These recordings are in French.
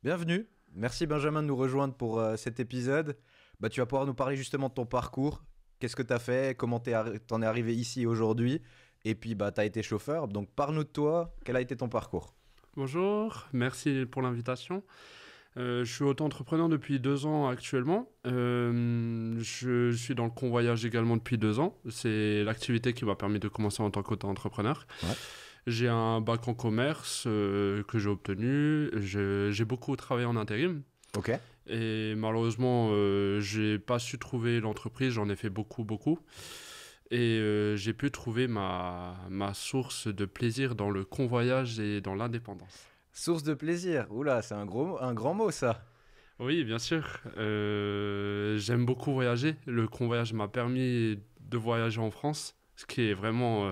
Bienvenue, merci Benjamin de nous rejoindre pour cet épisode. Tu vas pouvoir nous parler justement de ton parcours. Qu'est-ce que tu as fait, comment t'en es arrivé ici aujourd'hui. Et puis tu as été chauffeur, donc parle-nous de toi, quel a été ton parcours? Bonjour, merci pour l'invitation. Je suis auto-entrepreneur depuis 2 ans actuellement. Je suis dans le convoyage également depuis 2 ans. C'est l'activité qui m'a permis de commencer en tant qu'auto-entrepreneur. Ouais. J'ai un bac en commerce que j'ai obtenu. J'ai beaucoup travaillé en intérim. Ok. Et malheureusement, j'ai pas su trouver l'entreprise. J'en ai fait beaucoup. Et j'ai pu trouver ma source de plaisir dans le convoyage et dans l'indépendance. Source de plaisir, oula, c'est un grand mot ça. Oui, bien sûr. J'aime beaucoup voyager. Le convoyage m'a permis de voyager en France, ce qui est vraiment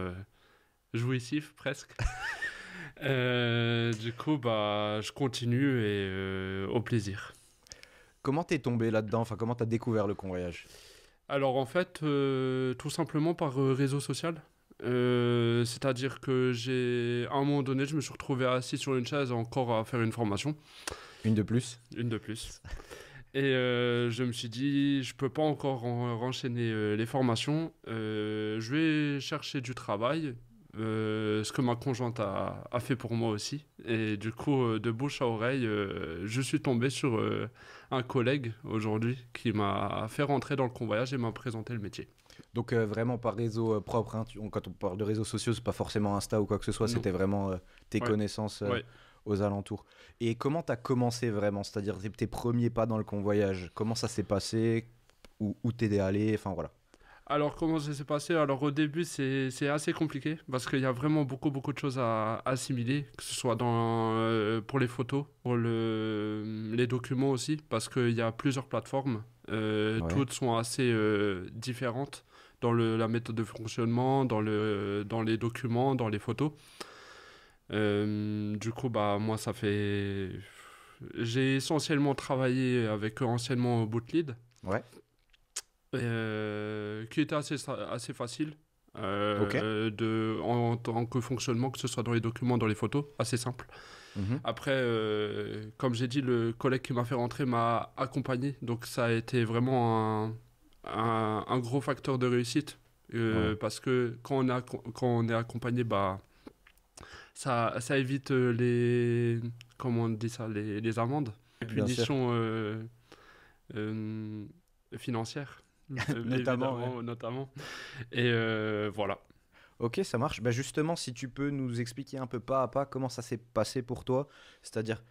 jouissif presque. Du coup, je continue et au plaisir. Comment t'es tombé là-dedans, enfin comment t'as découvert le convoyage? Alors en fait, tout simplement par réseau social. C'est-à-dire que à un moment donné, je me suis retrouvé assis sur une chaise encore à faire une formation. Une de plus? Une de plus. Et je me suis dit, je peux pas encore renchaîner les formations. Je vais chercher du travail, ce que ma conjointe a fait pour moi aussi. Et du coup, de bouche à oreille, je suis tombé sur un collègue aujourd'hui qui m'a fait rentrer dans le convoyage et m'a présenté le métier. Donc vraiment par réseau propre, hein, quand on parle de réseaux sociaux, c'est pas forcément Insta ou quoi que ce soit, Non. C'était vraiment tes Ouais. connaissances Ouais. aux alentours. Et comment t'as commencé vraiment, c'est-à-dire tes premiers pas dans le convoyage? Comment ça s'est passé? Où t'es allé? Enfin voilà. Alors, comment ça s'est passé? Alors, au début, c'est assez compliqué parce qu'il y a vraiment beaucoup de choses à assimiler, que ce soit pour les photos, pour les documents aussi, parce qu'il y a plusieurs plateformes. Ouais. Toutes sont assez différentes dans la méthode de fonctionnement, dans les documents, dans les photos. Du coup, moi, j'ai essentiellement travaillé avec anciennement Bootlead. Ouais. Qui était assez facile Ok. en tant que fonctionnement, que ce soit dans les documents, dans les photos, assez simple. Mhm. Après, comme j'ai dit, le collègue qui m'a fait rentrer m'a accompagné, donc ça a été vraiment un gros facteur de réussite, Ouais. parce que quand on est accompagné, ça évite comment on dit ça, les amendes, les Bien sûr. punitions euh, financières. Notamment, ouais. Évidemment, notamment. Et voilà. Ok, ça marche. Justement, si tu peux nous expliquer un peu pas à pas comment ça s'est passé pour toi, c'est-à-dire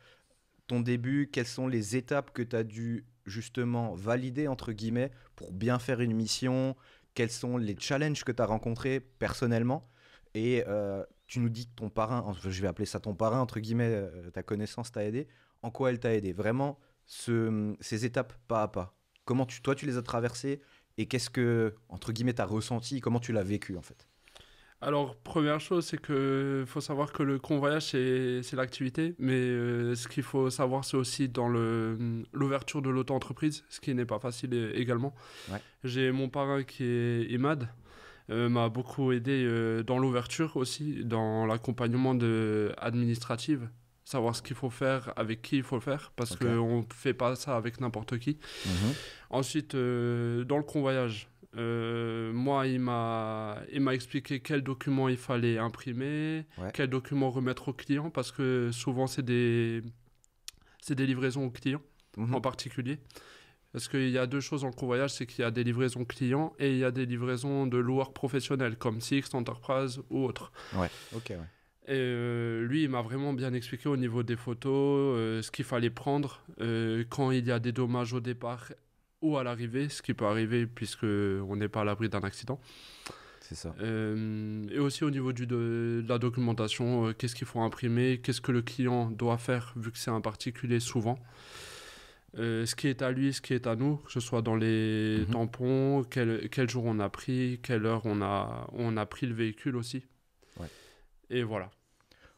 ton début, quelles sont les étapes que tu as dû justement valider, entre guillemets, pour bien faire une mission, quels sont les challenges que tu as rencontrés personnellement, et tu nous dis que ton parrain, je vais appeler ça ton parrain, entre guillemets, ta connaissance t'a aidé, en quoi elle t'a aidé? Vraiment, ces étapes pas à pas. Comment toi, tu les as traversées, et qu'est-ce que, entre guillemets, tu as ressenti, comment tu l'as vécu, en fait? Alors, première chose, c'est que faut savoir que le convoyage, c'est l'activité, mais ce qu'il faut savoir, c'est aussi dans l'ouverture de l'auto-entreprise, ce qui n'est pas facile également. Ouais. J'ai mon parrain qui est Imad, m'a beaucoup aidé dans l'ouverture aussi, dans l'accompagnement administratif, savoir ce qu'il faut faire, avec qui il faut le faire, parce Ok. qu'on ne fait pas ça avec n'importe qui. Mhm. Ensuite, dans le convoyage, moi, il m'a expliqué quels documents il fallait imprimer, Ouais. quels documents remettre au client, parce que souvent, c'est des livraisons aux clients Mhm. en particulier. Parce qu'il y a deux choses dans le convoyage, c'est qu'il y a des livraisons clients et il y a des livraisons de loueurs professionnels, comme Sixt, Enterprise ou autres. Ouais, ok, ouais. Et lui, il m'a vraiment bien expliqué au niveau des photos, ce qu'il fallait prendre quand il y a des dommages au départ ou à l'arrivée, ce qui peut arriver puisque on n'est pas à l'abri d'un accident. C'est ça. Et aussi au niveau de la documentation, qu'est-ce qu'il faut imprimer, qu'est-ce que le client doit faire vu que c'est un particulier souvent. Ce qui est à lui, ce qui est à nous, que ce soit dans les Mhm. tampons, quel jour on a pris, quelle heure on a pris le véhicule aussi. Ouais. Et voilà.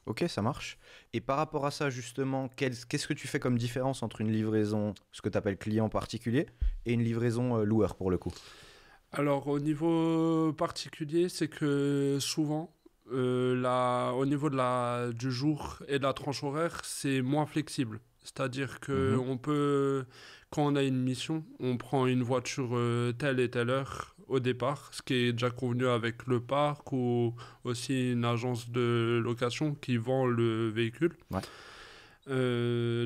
Ok, ça marche. Et par rapport à ça, justement, qu'est-ce que tu fais comme différence entre une livraison, ce que tu appelles client particulier, et une livraison loueur, pour le coup? Alors, au niveau particulier, c'est que souvent, au niveau du jour et de la tranche horaire, c'est moins flexible. C'est-à-dire que Mhm. on peut, quand on a une mission, on prend une voiture telle et telle heure au départ, ce qui est déjà convenu avec le parc ou aussi une agence de location qui vend le véhicule. Ouais.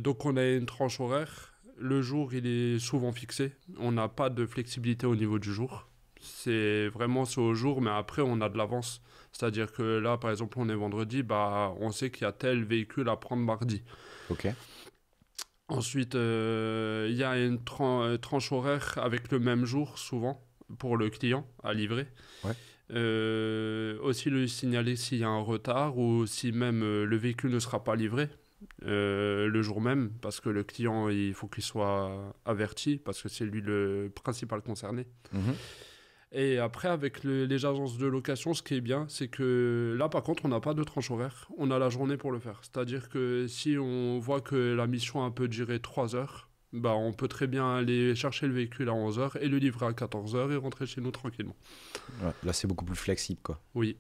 Donc on a une tranche horaire. Le jour, il est souvent fixé. On n'a pas de flexibilité au niveau du jour. C'est au jour, mais après on a de l'avance. C'est-à-dire que là, par exemple, on est vendredi, bah, on sait qu'il y a tel véhicule à prendre mardi. Ok. Ensuite, il y a une tranche horaire avec le même jour, souvent, pour le client à livrer. Ouais. Aussi, lui signaler s'il y a un retard ou si même le véhicule ne sera pas livré le jour même, parce que le client, il faut qu'il soit averti, parce que c'est lui le principal concerné. Mhm. Et après, avec les agences de location, ce qui est bien, c'est que là, par contre, on n'a pas de tranche horaire. On a la journée pour le faire. C'est-à-dire que si on voit que la mission a un peu duré 3 heures, bah, on peut très bien aller chercher le véhicule à 11 heures et le livrer à 14 heures et rentrer chez nous tranquillement. Ouais, là, c'est beaucoup plus flexible, quoi. Oui.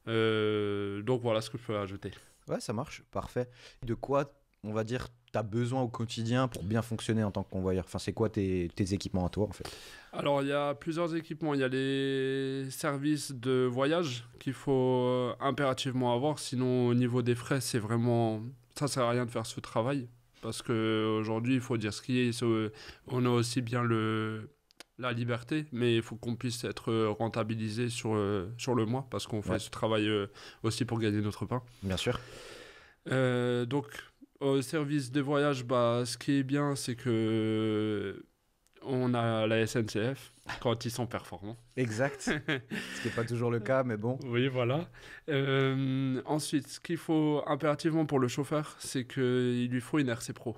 Donc voilà ce que je peux ajouter. Ouais, ça marche, parfait. De quoi, on va dire, tu as besoin au quotidien pour bien fonctionner en tant que convoyeur? Enfin, c'est quoi tes équipements à toi, en fait? Alors, il y a plusieurs équipements. Il y a les services de voyage qu'il faut impérativement avoir. Sinon, au niveau des frais, c'est vraiment... Ça sert à rien de faire ce travail. Parce qu'aujourd'hui, il faut dire ce qui est. On a aussi bien la liberté, mais il faut qu'on puisse être rentabilisé sur le mois. Parce qu'on fait Ouais, ce travail aussi pour gagner notre pain. bien sûr. Donc, au service des voyages, bah, ce qui est bien, c'est que on a la SNCF quand ils sont performants. Exact. Ce qui n'est pas toujours le cas, mais bon. Oui, voilà. Ensuite, ce qu'il faut impérativement pour le chauffeur, c'est qu'il lui faut une RC Pro. Ouais.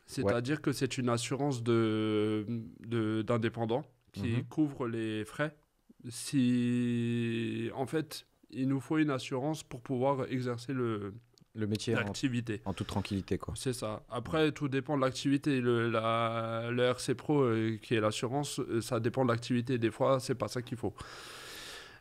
C'est-à-dire que c'est une assurance d'indépendant qui Mhm. couvre les frais. Si, en fait, il nous faut une assurance pour pouvoir exercer Le métier l'activité. en toute tranquillité, quoi. C'est ça. Après, tout dépend de l'activité. Le RC Pro, qui est l'assurance, ça dépend de l'activité. Des fois, c'est pas ça qu'il faut.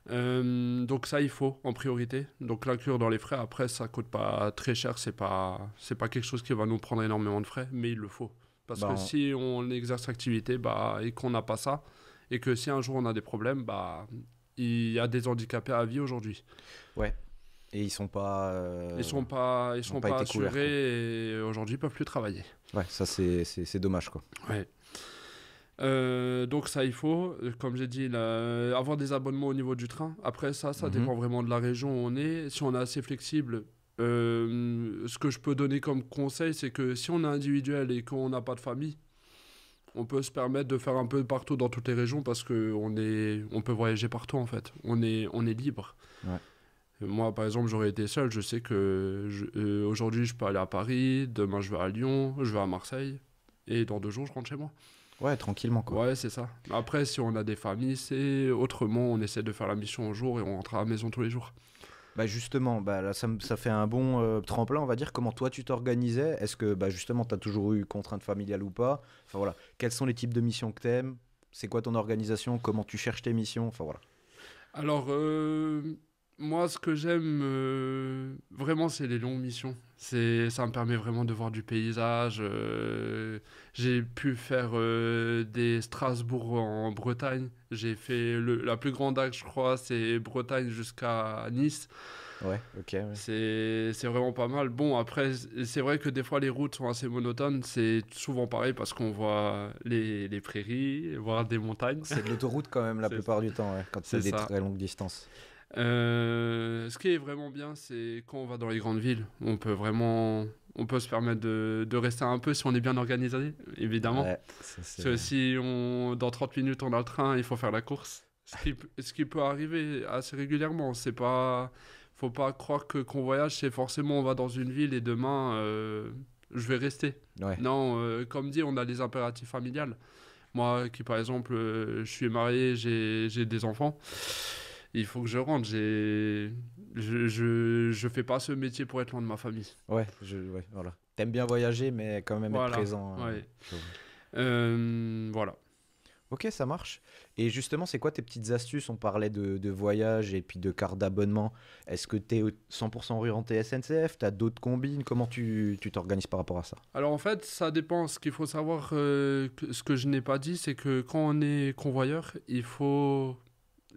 Donc ça, il faut en priorité. Donc l'inclure dans les frais. Après, ça coûte pas très cher. C'est pas quelque chose qui va nous prendre énormément de frais, mais il le faut. Parce Bah, que si on exerce l'activité bah, et qu'on n'a pas ça, et que si un jour on a des problèmes, bah, il y a des handicapés à vie aujourd'hui. ouais. Et Ils ils ont sont pas pas été couverts, quoi. assurés et aujourd'hui ils peuvent plus travailler. Ouais, ça, c'est dommage, quoi. Ouais. Donc ça il faut, comme j'ai dit, avoir des abonnements au niveau du train. Après ça Mhm. dépend vraiment de la région où on est. Si on est assez flexible, ce que je peux donner comme conseil, c'est que si on est individuel et qu'on n'a pas de famille, on peut se permettre de faire un peu partout dans toutes les régions parce on peut voyager partout en fait. On est libre. Ouais. Moi, par exemple, j'aurais été seul. Je sais que aujourd'hui, je peux aller à Paris. Demain, je vais à Lyon. Je vais à Marseille. Et dans 2 jours, je rentre chez moi. Ouais, tranquillement, quoi. Ouais, c'est ça. Après, si on a des familles, c'est autrement. On essaie de faire la mission au jour et on rentre à la maison tous les jours. Bah justement, bah là, ça fait un bon tremplin, on va dire. Comment toi, tu t'organisais? Est-ce que, bah justement, tu as toujours eu contrainte familiale ou pas? Enfin voilà, quels sont les types de missions que tu aimes? C'est quoi ton organisation? Comment tu cherches tes missions? Enfin voilà. Alors, moi, ce que j'aime vraiment, c'est les longues missions. Ça me permet vraiment de voir du paysage. J'ai pu faire des Strasbourg en Bretagne. J'ai fait la plus grande axe, je crois, c'est Bretagne jusqu'à Nice. Ouais, ok, ouais. C'est vraiment pas mal. Bon, après, c'est vrai que des fois, les routes sont assez monotones. C'est souvent pareil parce qu'on voit les prairies, voir des montagnes. C'est de l'autoroute quand même la C'est plupart du temps, ouais, quand c'est c'est des ça. très longues distances. Ce qui est vraiment bien, c'est quand on va dans les grandes villes, on peut se permettre de rester un peu si on est bien organisé, évidemment. Ouais, ça Parce que c'est... si dans 30 minutes on a le train, il faut faire la course. Ce qui peut arriver assez régulièrement. Faut pas croire que qu'on voyage, c'est forcément on va dans une ville et demain je vais rester. Ouais, Non, comme dit, on a les impératifs familiales. Moi, qui par exemple, je suis marié, j'ai des enfants. Il faut que je rentre. Je fais pas ce métier pour être loin de ma famille. ouais, voilà. T'aimes bien voyager, mais quand même être Voilà. présent. Ouais. Je vois. Voilà. Ok, ça marche. Et justement, c'est quoi tes petites astuces? On parlait de voyage et puis de carte d'abonnement. Est-ce que tu es 100% orienté SNCF? Tu as d'autres combines? Comment tu t'organises par rapport à ça? Alors en fait, ça dépend. Ce qu'il faut savoir, ce que je n'ai pas dit, c'est que quand on est convoyeur, il faut,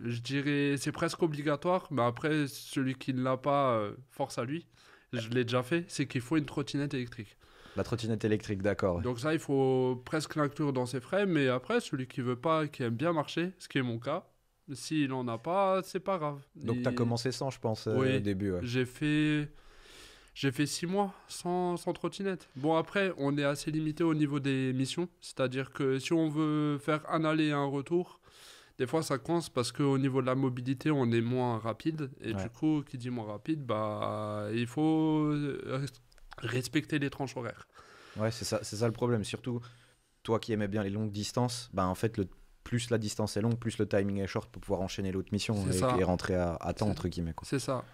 je dirais, c'est presque obligatoire, mais après, celui qui ne l'a pas, force à lui. Je l'ai déjà fait, c'est qu'il faut une trottinette électrique. La trottinette électrique, d'accord. Ouais. Donc ça, il faut presque l'inclure dans ses frais, mais après, celui qui veut pas, qui aime bien marcher, ce qui est mon cas, s'il en a pas, c'est pas grave. Donc tu as commencé sans, je pense, au Oui, début. Ouais. j'ai fait J'ai fait 6 mois sans trottinette. Bon, après, on est assez limité au niveau des missions. C'est-à-dire que si on veut faire un aller et un retour, des fois ça coince parce qu'au niveau de la mobilité, on est moins rapide. Et Ouais. du coup, qui dit moins rapide, bah, il faut respecter les tranches horaires. Ouais, c'est ça le problème. Surtout, toi qui aimais bien les longues distances, bah en fait, plus la distance est longue, plus le timing est short pour pouvoir enchaîner l'autre mission C'est ça. et rentrer à temps, C'est entre guillemets. Quoi. c'est ça.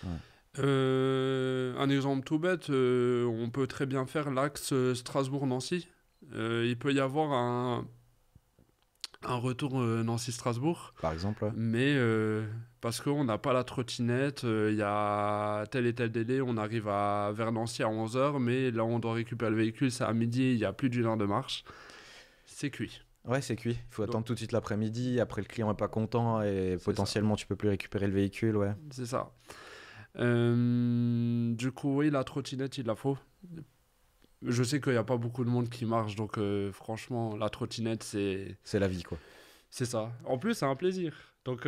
Ouais. Un exemple tout bête, on peut très bien faire l'axe Strasbourg-Nancy. Il peut y avoir un retour Nancy-Strasbourg. Par exemple, ouais. Mais parce qu'on n'a pas la trottinette, il y a tel et tel délai, on arrive vers Nancy à 11h, mais là on doit récupérer le véhicule, c'est à midi, il y a plus d'une heure de marche. C'est cuit. Ouais, c'est cuit. Il faut Donc, attendre tout de suite l'après-midi. Après, le client est pas content et c'est ça. potentiellement, tu peux plus récupérer le véhicule. Ouais. C'est ça. Du coup, oui, la trottinette, il la faut. Je sais qu'il n'y a pas beaucoup de monde qui marche, donc franchement, la trottinette, C'est la vie, quoi. c'est ça. En plus, c'est un plaisir. Donc,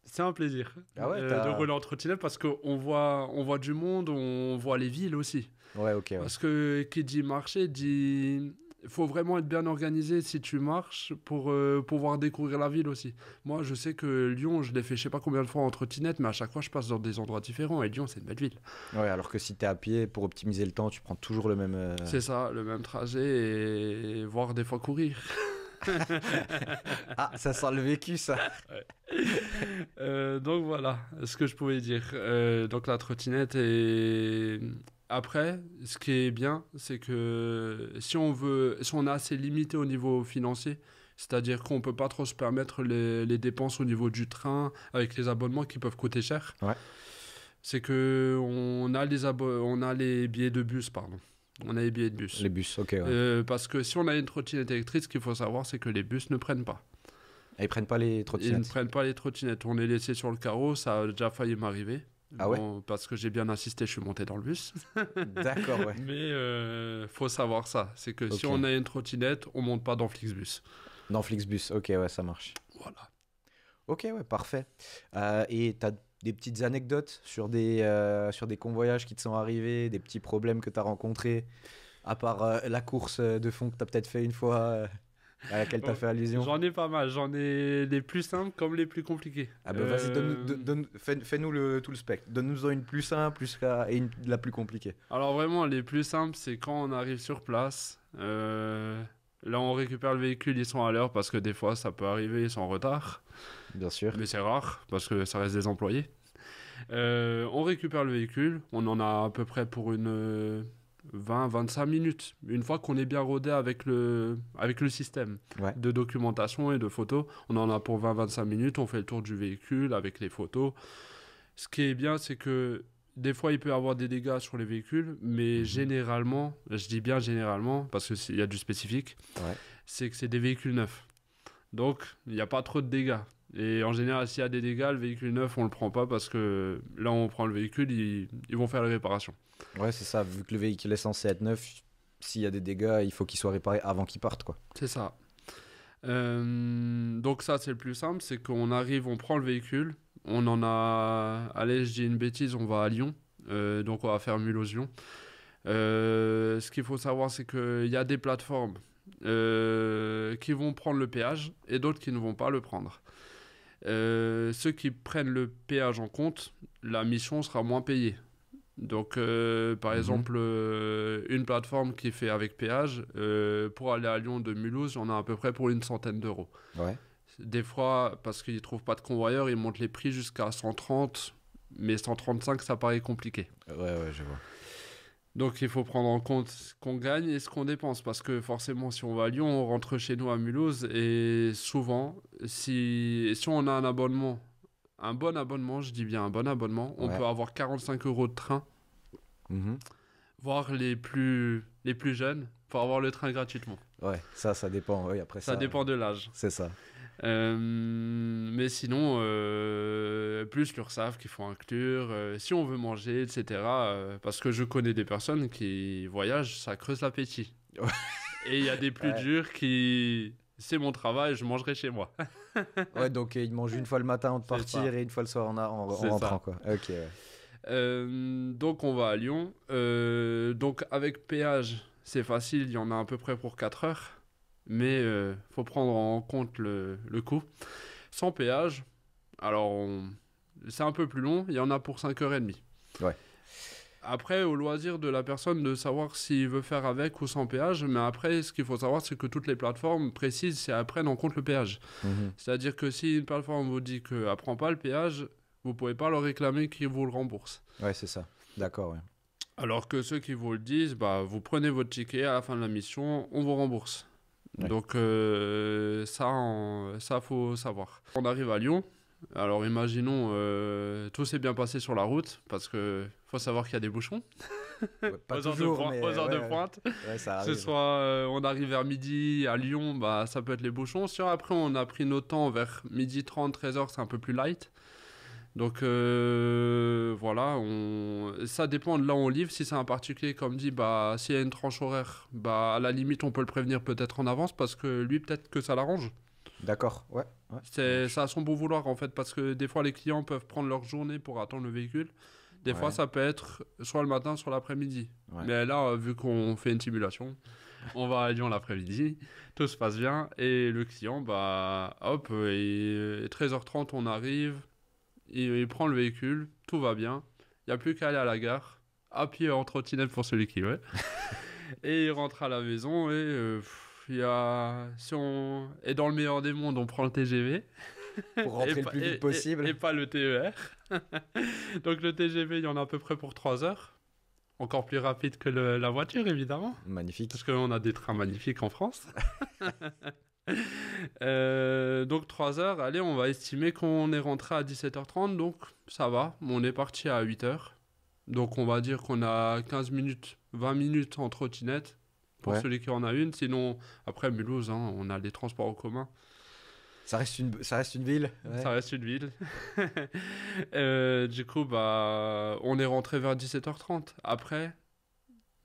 c'est un plaisir Ah ouais, de rouler en trottinette parce on voit du monde, on voit les villes aussi. Ouais, ok, ouais. Parce que qui dit marcher dit. Il faut vraiment être bien organisé si tu marches pour pouvoir découvrir la ville aussi. Moi, je sais que Lyon, je l'ai fait je sais pas combien de fois en trottinette, mais à chaque fois, je passe dans des endroits différents. Et Lyon, c'est une belle ville. Ouais, alors que si t'es à pied, pour optimiser le temps, tu prends toujours le même. C'est ça, le même trajet et voire des fois courir. Ah, ça sent le vécu, ça. Donc voilà ce que je pouvais dire. Donc la trottinette et après, ce qui est bien, c'est que si on est assez limité au niveau financier, c'est-à-dire qu'on peut pas trop se permettre les dépenses au niveau du train avec les abonnements qui peuvent coûter cher. Ouais. C'est que on a les billets de bus, pardon. On a les billets de bus. Les bus, ok, ouais. Parce que si on a une trottinette électrique, ce qu'il faut savoir, c'est que les bus ne prennent pas. Et ils prennent pas les Ils ne trottinettes. prennent pas les trottinettes. On est laissé sur le carreau, ça a déjà failli m'arriver. Ah ouais. Bon, parce que j'ai bien insisté, je suis monté dans le bus. D'accord, ouais. Mais faut savoir ça. C'est que si Ok. on a une trottinette, on monte pas dans Flixbus. Dans Flixbus, ok, ouais, ça marche. Voilà. Ok, ouais, parfait. Et t'as des petites anecdotes sur des convoyages qui te sont arrivés, des petits problèmes que t'as rencontrés, à part la course de fond que t'as peut-être fait une fois, à laquelle t'as Bon, fait allusion. j'en ai pas mal. J'en ai les plus simples comme les plus compliqués. Ah bah vas-y, fais-nous tout le spectre. Donne-nous une plus simple et une la plus compliquée. Alors vraiment, les plus simples, c'est quand on arrive sur place. Là, on récupère le véhicule, ils sont à l'heure parce que des fois, ça peut arriver, ils sont en retard. Bien sûr. Mais c'est rare parce que ça reste des employés. On récupère le véhicule, on en a à peu près pour une 20-25 minutes. Une fois qu'on est bien rodé avec le système Ouais. de documentation et de photos, on en a pour 20-25 minutes, on fait le tour du véhicule avec les photos. Ce qui est bien, c'est que des fois, il peut y avoir des dégâts sur les véhicules, mais généralement, je dis bien généralement, parce qu'il y a du spécifique, Ouais. c'est que c'est des véhicules neufs. Donc, il n'y a pas trop de dégâts. Et en général, s'il y a des dégâts, le véhicule neuf, on ne le prend pas parce que là, on prend le véhicule, ils vont faire les réparations. Ouais, c'est ça. Vu que le véhicule est censé être neuf, s'il y a des dégâts, il faut qu'il soit réparé avant qu'il parte, quoi. C'est ça. Donc ça, c'est le plus simple, c'est qu'on arrive, on prend le véhicule, on en a... Allez, je dis une bêtise, on va à Lyon, donc on va faire Mulhouse-Lyon. Ce qu'il faut savoir, c'est qu'il y a des plateformes qui vont prendre le péage et d'autres qui ne vont pas le prendre. Ceux qui prennent le péage en compte, la mission sera moins payée. Donc, par exemple, une plateforme qui fait avec péage, pour aller à Lyon de Mulhouse, on a à peu près pour une centaine d'euros. Ouais. Des fois, parce qu'ils ne trouvent pas de convoyeur, ils montent les prix jusqu'à 130, mais 135, ça paraît compliqué. Ouais, je vois. Donc il faut prendre en compte ce qu'on gagne et ce qu'on dépense. Parce que forcément, si on va à Lyon, on rentre chez nous à Mulhouse. Et souvent, si on a un bon abonnement, je dis bien un bon abonnement, on Ouais. peut avoir 45 euros de train, Mhm. voire les plus jeunes, pour avoir le train gratuitement. Ouais, ça dépend. Oui, après Ça ça, dépend de l'âge. c'est ça. Mais sinon, plus l'URSSAF qu'il faut inclure, si on veut manger, etc. Parce que je connais des personnes qui voyagent, ça creuse l'appétit. Et il y a des plus Ouais. durs qui... C'est mon travail, je mangerai chez moi. Ouais, donc il mange une fois le matin avant de C'est partir ça. et une fois le soir en C'est rentrant, ça. quoi. Ok, ouais. Donc on va à Lyon. Donc avec péage, c'est facile, il y en a à peu près pour 4 heures. Mais faut prendre en compte le coût. Sans péage, alors c'est un peu plus long, il y en a pour 5h30. Ouais. Après, au loisir de la personne de savoir s'il veut faire avec ou sans péage. Mais après, ce qu'il faut savoir, c'est que toutes les plateformes précisent si elles prennent en compte le péage. Mhm. C'est-à-dire que si une plateforme vous dit qu'elle ne prend pas le péage, vous ne pouvez pas leur réclamer qu'ils vous le remboursent. Ouais, c'est ça. D'accord, ouais. Alors que ceux qui vous le disent, bah, vous prenez votre ticket à la fin de la mission, on vous rembourse. Ouais. Donc ça, faut savoir. On arrive à Lyon. Alors imaginons, tout s'est bien passé sur la route, parce que faut savoir qu'il y a des bouchons Ouais, pas aux heures toujours, mais aux heures de ouais, pointe. ouais, ça Que ce arrive. soit on arrive vers midi à Lyon, bah, ça peut être les bouchons. Si après on a pris notre temps vers midi 30, 13h, c'est un peu plus light. Donc voilà, ça dépend de là où on livre. Si c'est un particulier, comme dit, bah, s'il y a une tranche horaire, bah, à la limite on peut le prévenir peut-être en avance, parce que lui peut-être que ça l'arrange. D'accord, ouais. Ouais. Ça a son bon vouloir en fait, parce que des fois les clients peuvent prendre leur journée pour attendre le véhicule. Des fois Ouais. ça peut être soit le matin, soit l'après-midi. Ouais. Mais là, vu qu'on fait une simulation, on va à Lyon l'après-midi, tout se passe bien, et le client, bah hop, 13h30 on arrive, il prend le véhicule, tout va bien, il n'y a plus qu'à aller à la gare, à pied en trottinette pour celui qui veut, et il rentre à la maison, et si on est dans le meilleur des mondes, on prend le TGV, Pour rentrer le pas- plus vite possible. et pas le TER. Donc le TGV, il y en a à peu près pour 3 heures. Encore plus rapide que la voiture, évidemment. Magnifique. Parce qu'on a des trains magnifiques en France. Donc 3 heures, allez, on va estimer qu'on est rentré à 17h30. Donc ça va, on est parti à 8h. Donc on va dire qu'on a 15 minutes, 20 minutes en trottinette. Pour Ouais. celui qui en a une. Sinon, après Mulhouse, hein, on a les transports en commun. Ça reste une ville. Ouais. Ça reste une ville. Du coup, bah, on est rentré vers 17h30. Après,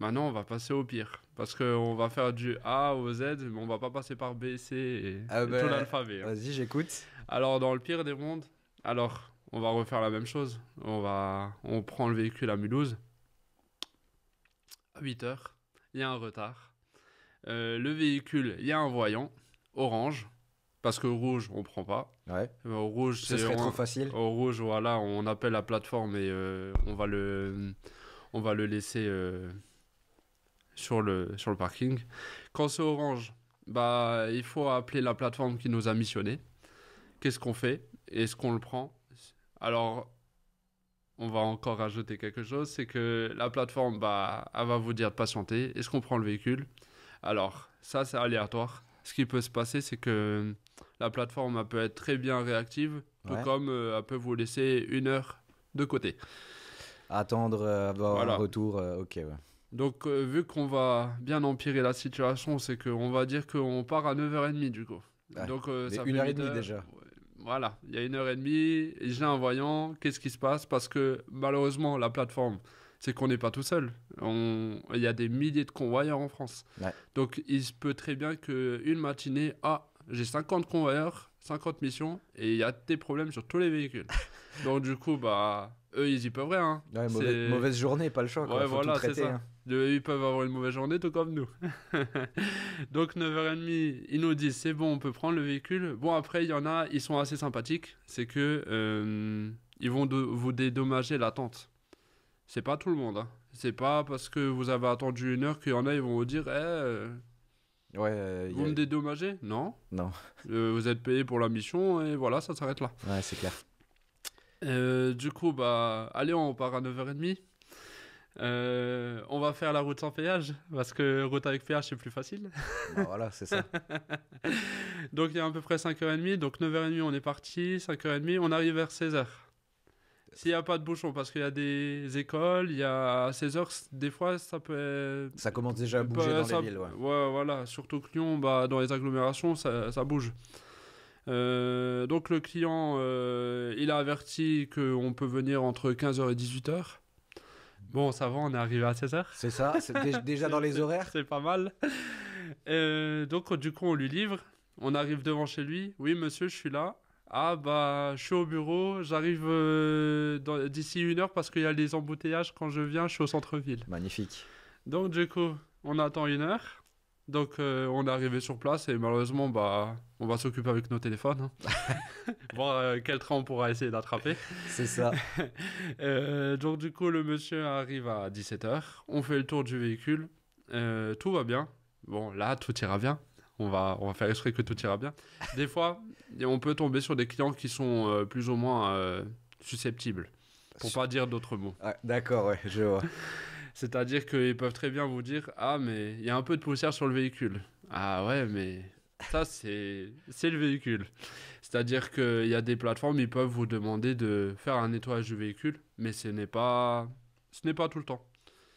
maintenant, on va passer au pire. Parce qu'on va faire du A au Z, mais on va pas passer par B, C Ah et bah, tout l'alphabet. Hein. Vas-y, j'écoute. Alors, dans le pire des mondes, on va refaire la même chose. On prend le véhicule à Mulhouse. À 8h, il y a un retard. Le véhicule, il y a un voyant orange. Parce que rouge, on prend pas. Ouais. Au rouge, Ce serait trop facile. Au rouge, voilà, on appelle la plateforme et on va le laisser sur le parking. Quand c'est orange, bah, il faut appeler la plateforme qui nous a missionné. Qu'est-ce qu'on fait? Est-ce qu'on le prend? Alors, on va encore rajouter quelque chose, c'est que la plateforme, bah, elle va vous dire de patienter. Est-ce qu'on prend le véhicule? Alors, ça, c'est aléatoire. Ce qui peut se passer, c'est que la plateforme, elle peut être très bien réactive, tout Ouais. comme elle peut vous laisser 1 heure de côté. Attendre, avoir Voilà. un retour. Ok, ouais. Donc, vu qu'on va bien empirer la situation, c'est qu'on va dire qu'on part à 9h30 du coup. Ouais. Donc, Mais ça 1 fait heure et 8 demie heures. déjà. Ouais. Voilà, il y a 1h30, et j'ai un voyant, qu'est-ce qui se passe? Parce que malheureusement, la plateforme, c'est qu'on n'est pas tout seul. Il y a des milliers de convoyeurs en France. Ouais. Donc, il se peut très bien qu'une matinée, j'ai 50 convoyeurs, 50 missions, et il y a des problèmes sur tous les véhicules. Donc, du coup, bah, eux, ils y peuvent rien. Hein. Ouais, C'est- mauvaise journée, pas le choix. Quoi. Ouais, Faut voilà, tout c'est traiter. ça. Hein. Ils peuvent avoir une mauvaise journée, tout comme nous. Donc 9h30, ils nous disent c'est bon, on peut prendre le véhicule. Bon, après, il y en a, ils sont assez sympathiques. C'est que ils vont vous dédommager l'attente. C'est pas tout le monde. Hein. C'est pas parce que vous avez attendu 1 heure qu'il y en a, ils vont vous dire Ouais, vous me dédommagez? Non. Non. Vous êtes payé pour la mission et voilà, ça s'arrête là. Ouais, c'est clair. Du coup, bah, allez, on part à 9h30. On va faire la route sans péage, parce que route avec péage, c'est plus facile. Bah voilà, c'est ça. Donc il y a à peu près 5h30, donc 9h30 on est parti, 5h30 on arrive vers 16h. S'il n'y a pas de bouchon, parce qu'il y a des écoles, il y a à 16h, des fois ça peut Ça commence déjà à bouger dans ça- les villes, ouais. Ouais, voilà, surtout que Lyon, bah, dans les agglomérations, ça bouge. Donc le client, il a averti qu'on peut venir entre 15h et 18h. Bon, ça va, on est arrivé à 16h. C'est ça, c'est déjà dans les horaires. C'est pas mal. Donc du coup, on lui livre. On arrive devant chez lui. Oui, monsieur, je suis là. Ah bah, je suis au bureau. J'arrive d'ici 1 heure parce qu'il y a les embouteillages. Quand je viens, je suis au centre-ville. Magnifique. Donc du coup, on attend 1 heure. Donc on est arrivé sur place et malheureusement, bah, on va s'occuper avec nos téléphones. Voir quel train on pourra essayer d'attraper. C'est ça. Donc du coup, le monsieur arrive à 17h. On fait le tour du véhicule. Tout va bien. Bon, là, tout ira bien. On va faire exprès que tout ira bien. Des fois, on peut tomber sur des clients qui sont plus ou moins susceptibles. Pour pas dire d'autres mots. Ah, d'accord, ouais, je vois. C'est-à-dire qu'ils peuvent très bien vous dire « Ah, mais il y a un peu de poussière sur le véhicule. » Ah ouais, mais ça, c'est le véhicule. C'est-à-dire qu'il y a des plateformes, ils peuvent vous demander de faire un nettoyage du véhicule, mais ce n'est pas tout le temps.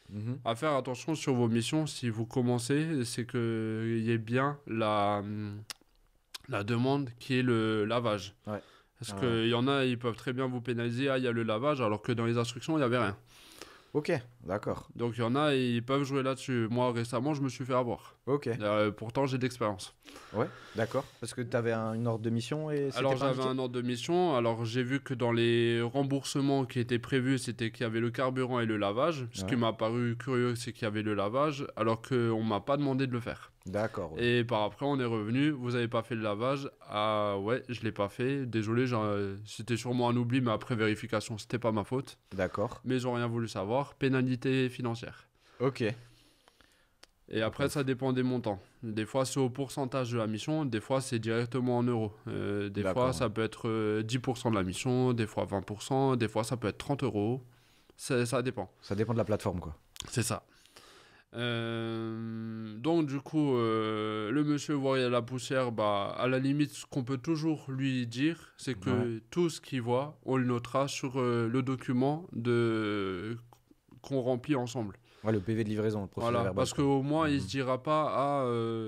Mhm. À faire attention sur vos missions, si vous commencez, c'est qu'il y ait bien la demande qui est le lavage. Ouais. Parce Ouais. qu'il y en a, ils peuvent très bien vous pénaliser, ah, il y a le lavage, alors que dans les instructions, il n'y avait rien. Ok, d'accord. Donc il y en a, ils peuvent jouer là-dessus. Moi, récemment, je me suis fait avoir. Ok, Pourtant, j'ai d'expérience. ouais, d'accord. Parce que tu avais une ordre de mission et c'était Alors, pas j'avais indiqué. un ordre de mission. Alors, j'ai vu que dans les remboursements qui étaient prévus, c'était qu'il y avait le carburant et le lavage. Ce qui Ouais. m'a paru curieux, c'est qu'il y avait le lavage, alors qu'on ne m'a pas demandé de le faire. D'accord, ouais. Et par après, on est revenu. Vous n'avez pas fait le lavage. Ah ouais, je ne l'ai pas fait. Désolé, c'était sûrement un oubli, mais après vérification, c'était pas ma faute. D'accord. Mais ils n'ont rien voulu savoir. Pénalité financière. Ok, Et après, ça dépend des montants. Des fois, c'est au pourcentage de la mission. Des fois, c'est directement en euros. Des D'accord, fois, ça peut être 10% de la mission. Des fois, 20%. Des fois, ça peut être 30 euros. Ça dépend. ça dépend de la plateforme, quoi. C'est ça. Donc du coup, le monsieur voit la poussière, bah, à la limite, ce qu'on peut toujours lui dire, c'est que tout ce qu'il voit, on le notera sur le document qu'on remplit ensemble. Ouais, le PV de livraison, le procédé Voilà, verbal, parce quoi. qu'au moins, il Mhm. se dira pas, ah,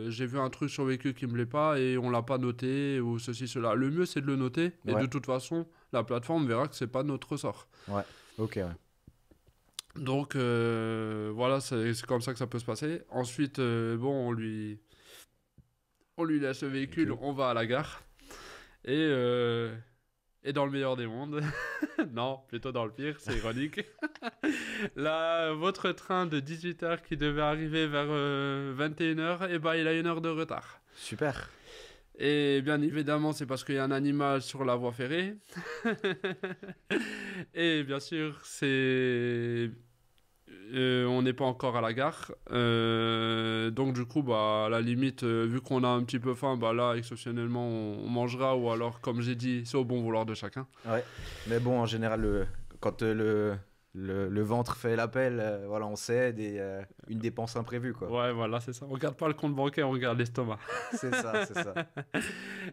j'ai vu un truc sur le véhicule qui me plaît pas et on l'a pas noté ou ceci, cela. Le mieux, c'est de le noter et Ouais. de toute façon, la plateforme verra que c'est pas notre ressort. Ouais, ok, ouais. Donc voilà, c'est comme ça que ça peut se passer. Ensuite, bon, on lui laisse le véhicule, on va à la gare. Et dans le meilleur des mondes, non, plutôt dans le pire, c'est ironique. Là, votre train de 18h qui devait arriver vers 21h, et ben, il a 1 heure de retard. Super. Et bien évidemment, c'est parce qu'il y a un animal sur la voie ferrée. Et bien sûr, on n'est pas encore à la gare. Donc du coup, bah, à la limite, vu qu'on a un petit peu faim, bah, là, exceptionnellement, on mangera. Ou alors, comme j'ai dit, c'est au bon vouloir de chacun. Ouais. Mais bon, en général, quand le ventre fait l'appel, voilà, on cède et une dépense imprévue, quoi. Ouais, voilà, c'est ça. On regarde pas le compte bancaire, on regarde l'estomac. C'est ça, c'est ça.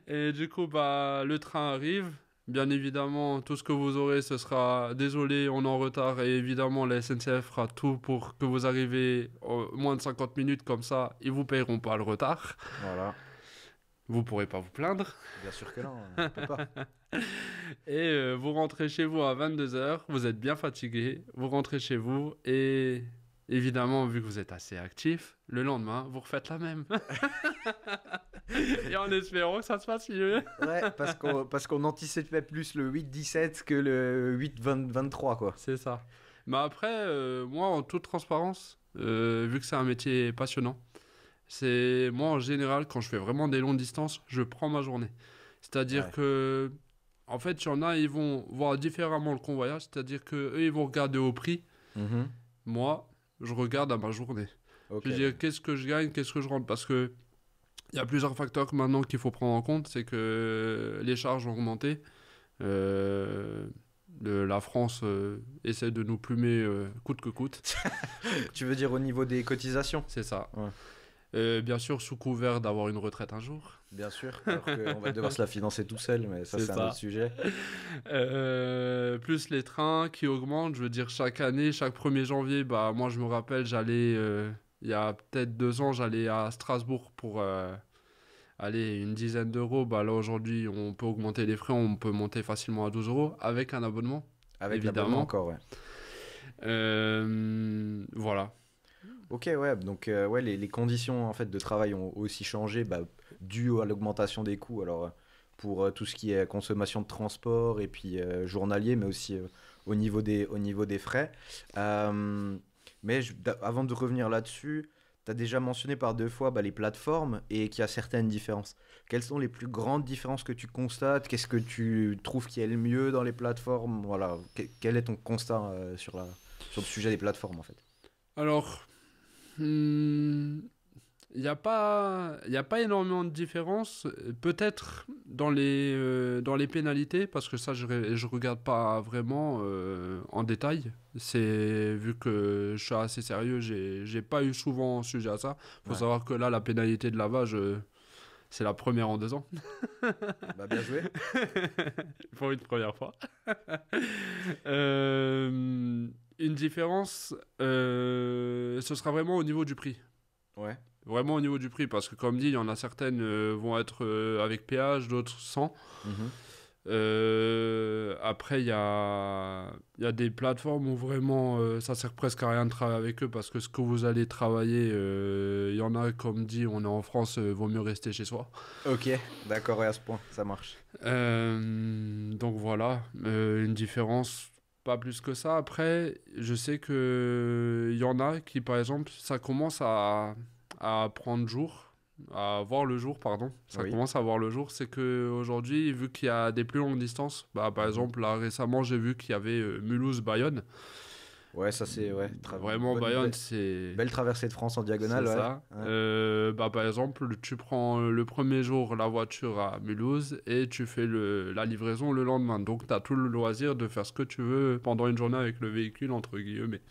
Et du coup, bah, le train arrive. Bien évidemment, tout ce que vous aurez, ce sera désolé, on est en retard. Et évidemment, la SNCF fera tout pour que vous arriviez moins de 50 minutes. Comme ça, ils vous payeront pas le retard. Voilà. Vous pourrez pas vous plaindre. Bien sûr que non, on peut pas. Et vous rentrez chez vous à 22h. Vous êtes bien fatigué. Vous rentrez chez vous. Et évidemment, vu que vous êtes assez actif, le lendemain, vous refaites la même. Et en espérant que ça se passe mieux. Ouais, parce qu'on anticipait plus le 8-17 que le 8-23, quoi. C'est ça. Mais après, moi, en toute transparence, vu que c'est un métier passionnant, c'est moi, en général, quand je fais vraiment des longues distances, je prends ma journée. C'est-à-dire Ouais. que, en fait, il y en a, ils vont voir différemment le convoyage. C'est-à-dire que eux, ils vont regarder au prix. Mhm. Moi, je regarde à ma journée. Ok. Je veux dire, qu'est-ce que je gagne, qu'est-ce que je rentre. Parce que il y a plusieurs facteurs maintenant qu'il faut prendre en compte. C'est que les charges ont augmenté. La France essaie de nous plumer coûte que coûte. Tu veux dire au niveau des cotisations? C'est ça. Ouais. Bien sûr, sous couvert d'avoir une retraite un jour. Bien sûr, alors qu'on va devoir se la financer tout seul, mais ça C'est c'est un ça. autre sujet. Plus les trains qui augmentent, je veux dire, chaque année, chaque 1er janvier, bah, moi je me rappelle, il y a peut-être 2 ans, j'allais à Strasbourg pour aller une dizaine d'euros. Bah, là aujourd'hui, on peut augmenter les frais, on peut monter facilement à 12 euros avec un abonnement, Avec l'abonnement évidemment. encore, ouais. Voilà. Ok, ouais, donc ouais, les conditions en fait de travail ont aussi changé, bah, dû à l'augmentation des coûts. Alors pour tout ce qui est consommation de transport et puis journalier, mais aussi au niveau des frais. Euh, mais avant de revenir là-dessus, tu as déjà mentionné par 2 fois bah, les plateformes et qu'il y a certaines différences. Quelles sont les plus grandes différences que tu constates? Qu'est-ce que tu trouves qui est le mieux dans les plateformes? Voilà, quel est ton constat sur le sujet des plateformes en fait? Alors, hmm, il y a pas énormément de différence. Peut-être dans les pénalités, parce que ça, je regarde pas vraiment en détail. C'est vu que je suis assez sérieux, j'ai pas eu souvent sujet à ça. Faut Ouais, savoir que là, la pénalité de lavage, c'est la première en 2 ans. bah bien joué. Pour une première fois. Euh, une différence, ce sera vraiment au niveau du prix. Ouais. Vraiment au niveau du prix, parce que comme dit, il y en a certaines vont être avec péage, d'autres sans. Mhm. Après, il y a des plateformes où vraiment ça sert presque à rien de travailler avec eux, parce que ce que vous allez travailler, il y en a, comme dit, on est en France, vaut mieux rester chez soi. Ok, d'accord, ouais, à ce point, ça marche. Donc voilà, une différence, pas plus que ça. Après, je sais que il y en a qui, par exemple, ça commence à prendre jour, à voir le jour, pardon. Ça Oui. commence à voir le jour. C'est que aujourd'hui, vu qu'il y a des plus longues distances, bah, par Mhm. exemple, là récemment, j'ai vu qu'il y avait Mulhouse-Bayonne. Ouais, ça c'est ouais, Vraiment, Bayonne, c'est. belle traversée de France en C'est diagonale, ouais. ça. Ouais. Bah, par exemple, tu prends le premier jour la voiture à Mulhouse et tu fais la livraison le lendemain. Donc, tu as tout le loisir de faire ce que tu veux pendant une journée avec le véhicule, entre guillemets.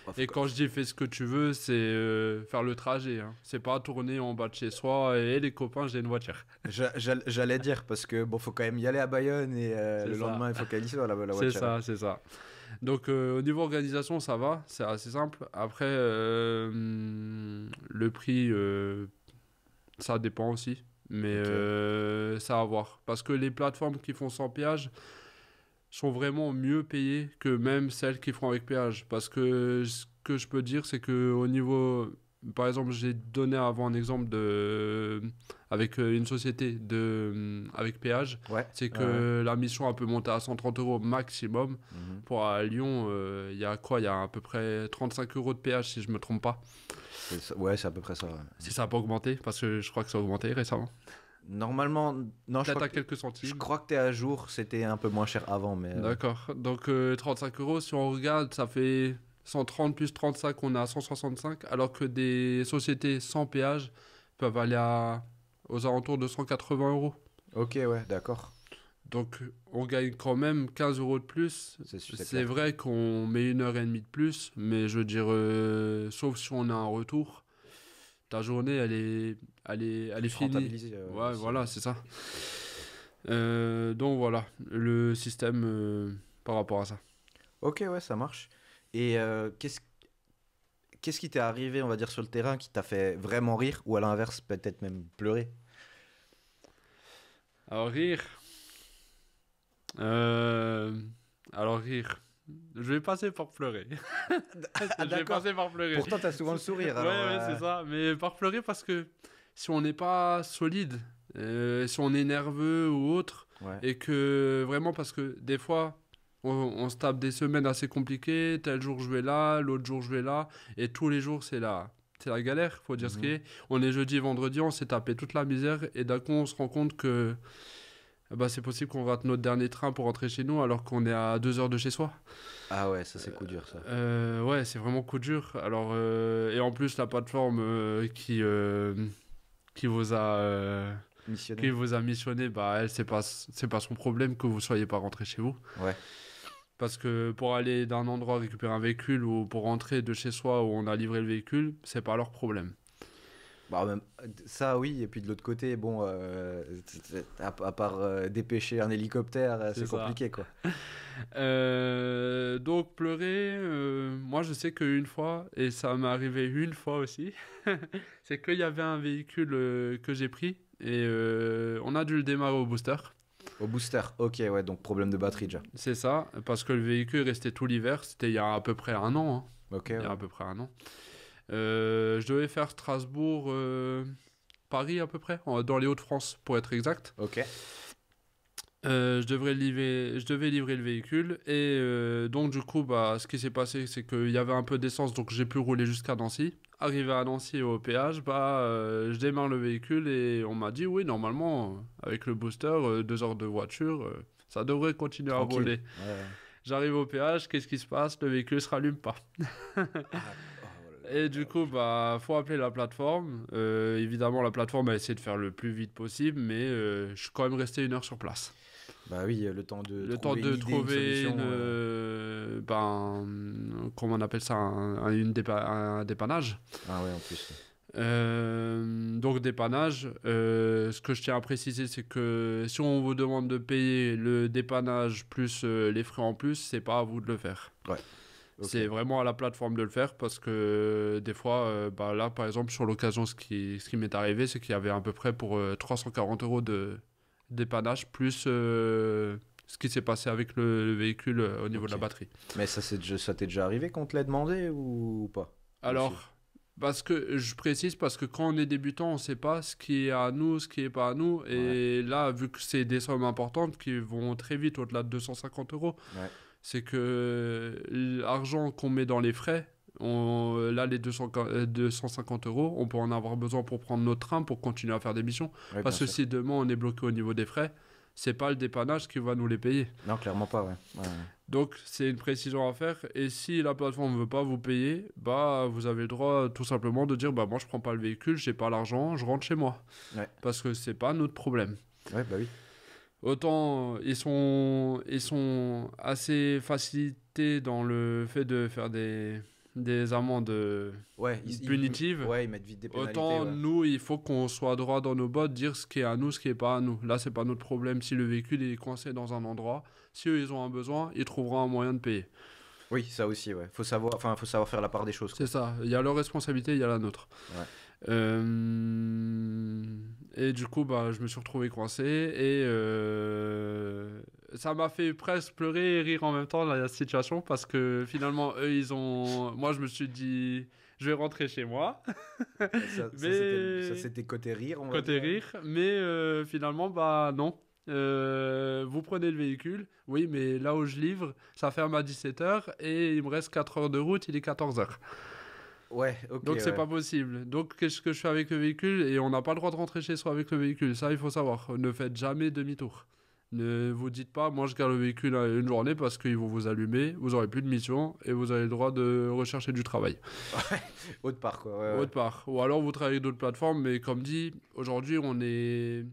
Bah, Et quand je dis fais ce que tu veux, c'est faire le trajet. Hein. C'est pas tourner en bas de chez soi et les copains, j'ai une voiture. J'allais dire parce que bon, faut quand même y aller à Bayonne et C'est le ça. lendemain il faut qu'elle y soit la C'est voiture. ça, c'est ça. Donc, au niveau organisation, ça va, c'est assez simple. Après, le prix, ça dépend aussi. Mais Ok. ça à voir. Parce que les plateformes qui font sans péage sont vraiment mieux payées que même celles qui font avec péage. Parce que ce que je peux dire, c'est que au niveau. Par exemple, j'ai donné avant un exemple avec une société avec péage. Ouais. C'est Ouais, ouais. que la mission elle peut monter à 130 euros maximum. Mhm. Pour à Lyon, il y a quoi? Il y a à peu près 35 euros de péage si je me trompe pas. Ouais, c'est à peu près ça. Ouais. Si ça n'a pas augmenté, parce que je crois que ça a augmenté récemment. Normalement, non, Peut-être à quelques je centimes. crois que t'es à jour. C'était un peu moins cher avant, mais D'accord. Donc 35 euros, si on regarde, ça fait 130 plus 35, on est à 165, alors que des sociétés sans péage peuvent aller aux alentours de 180 euros. ok, ouais, d'accord. Donc on gagne quand même 15 euros de plus. C'est C'est clair. vrai qu'on met 1 heure et demie de plus, mais je veux dire, sauf si on a un retour, ta journée, elle est Plus finie. rentabilisé Ouais, aussi. voilà, c'est ça. Donc voilà, le système par rapport à ça. Ok, ouais, ça marche. Et qu'est-ce qui t'est arrivé, on va dire, sur le terrain qui t'a fait vraiment rire ou à l'inverse, peut-être même pleurer? Alors rire, euh, alors rire, je vais passer par pleurer. Ah, Je vais d'accord. passer par pleurer. Pourtant, t'as souvent le sourire, Ouais, alors. ouais, c'est ça. Mais par pleurer parce que si on n'est pas solide, si on est nerveux ou autre, Ouais. et que vraiment parce que des fois, on se tape des semaines assez compliquées, tel jour je vais là, l'autre jour je vais là, et tous les jours c'est la galère, faut dire ce qui Mhm. est. On est jeudi, vendredi, on s'est tapé toute la misère, et d'un coup on se rend compte que bah, c'est possible qu'on rate notre dernier train pour rentrer chez nous alors qu'on est à 2 heures de chez soi. Ah ouais, ça c'est coup dur, ça. Ouais, c'est vraiment coup dur. Alors, et en plus, la plateforme qui vous a, qui Missionné. vous a missionné, bah, elle, c'est pas son problème que vous soyez pas rentré chez vous. Ouais. Parce que pour aller d'un endroit récupérer un véhicule ou pour rentrer de chez soi où on a livré le véhicule, c'est pas leur problème. Bah, ça, oui, et puis de l'autre côté, bon, à part dépêcher un hélicoptère, C'est c'est ça. compliqué, quoi. Donc pleurer, moi je sais qu'une fois, et ça m'est arrivé une fois aussi, c'est qu'il y avait un véhicule que j'ai pris et on a dû le démarrer au booster. Au booster, ok, ouais, donc problème de batterie déjà. C'est ça, parce que le véhicule restait tout l'hiver, c'était il y a à peu près un an, hein. Ok, Il y a ouais. à peu près un an. Je devais faire Strasbourg, Paris à peu près, dans les Hauts-de-France pour être exact. Ok, Je devais livrer le véhicule et donc du coup bah, ce qui s'est passé c'est qu'il y avait un peu d'essence donc j'ai pu rouler jusqu'à Nancy. Arrivé à Nancy au péage, bah, je démarre le véhicule et on m'a dit oui normalement avec le booster 2 heures de voiture ça devrait continuer à tranquille. voler. Ouais, ouais. J'arrive au péage, qu'est-ce qui se passe? Le véhicule se rallume pas. Ah, oh là Et là du là. coup, bah, faut appeler la plateforme. Évidemment, la plateforme a essayé de faire le plus vite possible, mais je suis quand même resté 1 heure sur place. Bah oui, le temps de Le temps trouver une de idée, une trouver solution. comment on appelle ça, un dépannage. Ah ouais, en plus. Donc dépannage, ce que je tiens à préciser, c'est que si on vous demande de payer le dépannage plus les frais en plus, c'est pas à vous de le faire. Ouais, ok. C'est vraiment à la plateforme de le faire parce que des fois, bah là par exemple sur l'occasion, ce qui m'est arrivé, c'est qu'il y avait à peu près pour 340 euros de dépannage plus ce qui s'est passé avec le véhicule au niveau de la Ok. batterie. Mais ça t'est déjà arrivé qu'on te l'ait demandé ou pas? Aussi. Alors, parce que je précise parce que quand on est débutant, on ne sait pas ce qui est à nous, ce qui est pas à nous. Ouais, Et là, vu que c'est des sommes importantes qui vont très vite au-delà de 250 euros, ouais. c'est que l'argent qu'on met dans les frais, là, les 250 euros, on peut en avoir besoin pour prendre notre train, pour continuer à faire des missions. Ouais, bien Parce que sûr. si demain on est bloqué au niveau des frais, c'est pas le dépannage qui va nous les payer. Non, clairement pas, ouais. Ouais, ouais. Donc c'est une précision à faire. Et si la plateforme ne veut pas vous payer, bah vous avez le droit tout simplement de dire bah moi je prends pas le véhicule, j'ai pas l'argent, je rentre chez moi. Ouais, Parce que c'est pas notre problème. ouais, bah oui. Autant ils sont assez facilités dans le fait de faire des amendes Ouais, punitives. ouais, ils mettent vite des pénalités, Autant ouais. nous, il faut qu'on soit droit dans nos bottes, dire ce qui est à nous, ce qui est pas à nous. Là, c'est pas notre problème. Si le véhicule est coincé dans un endroit, si eux ils ont un besoin, ils trouveront un moyen de payer. Oui, ça aussi, ouais. Faut savoir faire la part des choses, C'est quoi. ça. Il y a leur responsabilité, il y a la nôtre. Ouais. Euh, Et du coup, bah, je me suis retrouvé coincé et ça m'a fait presque pleurer et rire en même temps la situation parce que finalement, eux, ils ont. Moi, je me suis dit, je vais rentrer chez moi, Ça, mais c'était côté rire, on va côté dire. rire, mais finalement, bah non. Vous prenez le véhicule, oui, mais là où je livre, ça ferme à 17 h et il me reste 4 heures de route, il est 14 h. Ouais, ok, Donc c'est ouais. pas possible. Donc qu'est-ce que je fais avec le véhicule? Et on n'a pas le droit de rentrer chez soi avec le véhicule. Ça, il faut savoir. Ne faites jamais demi-tour. Ne vous dites pas, moi je garde le véhicule une journée parce qu'ils vont vous allumer, vous aurez plus de mission et vous avez le droit de rechercher du travail. Autre part, quoi, ouais, ouais. Autre part. Ou alors vous travaillez avec d'autres plateformes, mais comme dit, aujourd'hui on est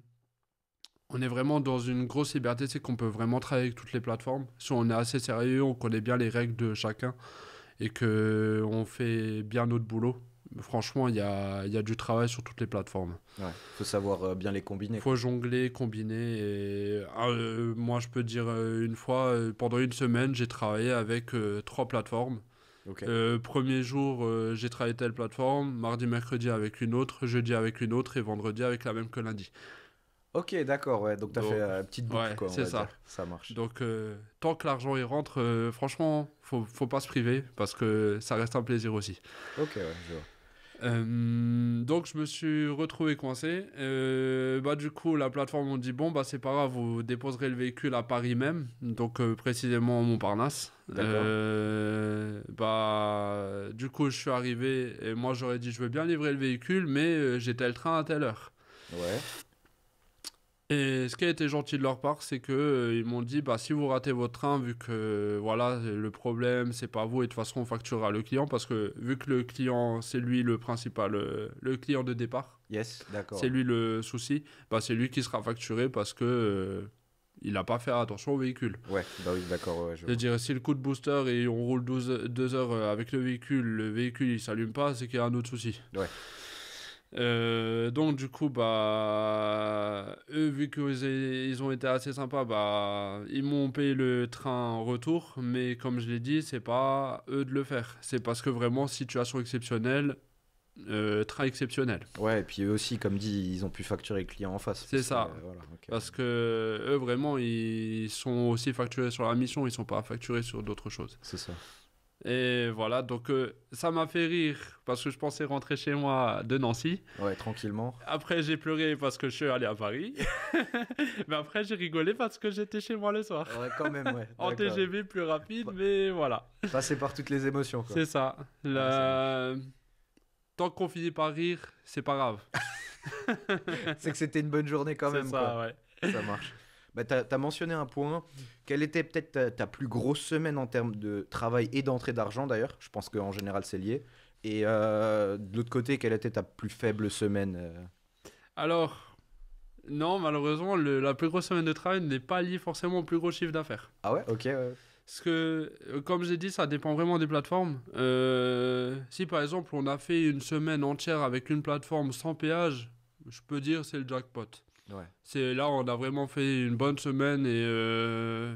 vraiment dans une grosse liberté, c'est qu'on peut vraiment travailler avec toutes les plateformes. Si on est assez sérieux, on connaît bien les règles de chacun et que on fait bien notre boulot. Franchement, il y a du travail sur toutes les plateformes. Ouais, faut savoir bien les combiner, Faut quoi. jongler, combiner. Et, moi, je peux te dire une fois, pendant une semaine, j'ai travaillé avec 3 plateformes. Ok. Premier jour, j'ai travaillé telle plateforme, mardi, mercredi avec une autre, jeudi avec une autre et vendredi avec la même que lundi. Ok, d'accord, ouais. Donc t'as fait Donc, petite boucle, ouais, quoi, on c'est va dire. ça. Ça marche. Donc, tant que l'argent y rentre, franchement, faut pas se priver parce que ça reste un plaisir aussi. Ok, ouais, je vois. Donc je me suis retrouvé coincé. Bah du coup la plateforme m'a dit bon bah c'est pas grave, vous déposerez le véhicule à Paris même, donc précisément à Montparnasse. D'accord. Bah du coup je suis arrivé et moi j'aurais dit je veux bien livrer le véhicule mais j'ai tel train à telle heure. Ouais. Et ce qui a été gentil de leur part, c'est que ils m'ont dit bah si vous ratez votre train, vu que voilà le problème c'est pas vous et de toute façon on facturera le client parce que vu que le client c'est lui le principal, le client de départ, Yes, d'accord. c'est lui le souci, bah c'est lui qui sera facturé parce que il n'a pas fait attention au véhicule. Ouais, bah oui, d'accord, ouais, je Je veux vois. dire, si le coup de booster et on roule 2 heures avec le véhicule il s'allume pas, c'est qu'il y a un autre souci. Ouais, Donc du coup, bah, eux, vu qu'ils ont été assez sympas, bah, ils m'ont payé le train en retour, mais comme je l'ai dit, c'est pas eux de le faire. C'est parce que vraiment, situation exceptionnelle, train exceptionnel. ouais, et puis eux aussi, comme dit, ils ont pu facturer le client en face. C'est Parce que, ça. voilà, ok. Parce que eux, vraiment, ils sont aussi facturés sur la mission, ils sont pas facturés sur d'autres choses. C'est ça. Et voilà, donc ça m'a fait rire parce que je pensais rentrer chez moi de Nancy. Ouais, tranquillement. Après, j'ai pleuré parce que je suis allé à Paris. Mais après, j'ai rigolé parce que j'étais chez moi le soir. Ouais, quand même, ouais. En D'accord. TGV plus rapide, mais voilà. Passer par toutes les émotions, quoi. C'est ça. Ah, Tant qu'on finit par rire, c'est pas grave. C'est que c'était une bonne journée quand C'est même, ça, quoi. ouais. Ça marche. Bah, t'as mentionné un point. Quelle était peut-être ta plus grosse semaine en termes de travail et d'entrée d'argent d'ailleurs? Je pense qu'en général c'est lié. Et de l'autre côté, quelle était ta plus faible semaine? Alors, non, malheureusement, la plus grosse semaine de travail n'est pas liée forcément au plus gros chiffre d'affaires. Ah ouais, ok, ouais. Parce que, comme j'ai dit, ça dépend vraiment des plateformes. Si par exemple on a fait une semaine entière avec une plateforme sans péage, je peux dire c'est le jackpot. Ouais. C'est là on a vraiment fait une bonne semaine et